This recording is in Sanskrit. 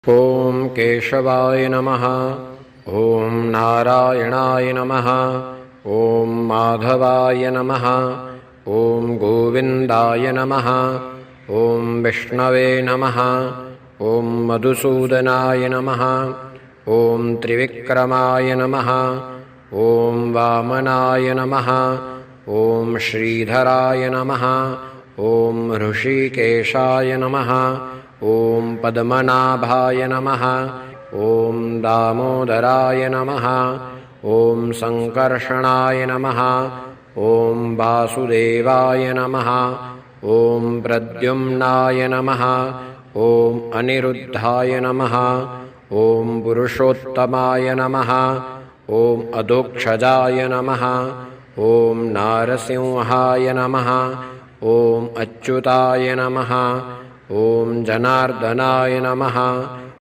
ॐ केशवाय नमः। ॐ नारायणाय नमः। ॐ माधवाय नमः। ॐ गोविन्दाय नमः। ॐ विष्णवे नमः। ॐ मधुसूदनाय नमः। ॐ त्रिविक्रमाय नमः। ॐ वामनाय नमः। ॐ श्रीधराय नमः। ॐ ऋषिकेशाय नमः। ॐ पद्मनाभाय नमः। ॐ दामोदराय नमः। ॐ सङ्कर्षणाय नमः। ॐ वासुदेवाय नमः। ॐ प्रद्युम्नाय नमः। ॐ अनिरुद्धाय नमः। ॐ पुरुषोत्तमाय नमः। ॐ अधोक्षजाय नमः। ॐ नारसिंहाय नमः। ॐ अच्युताय नमः। ॐ जनार्दनाय नमः।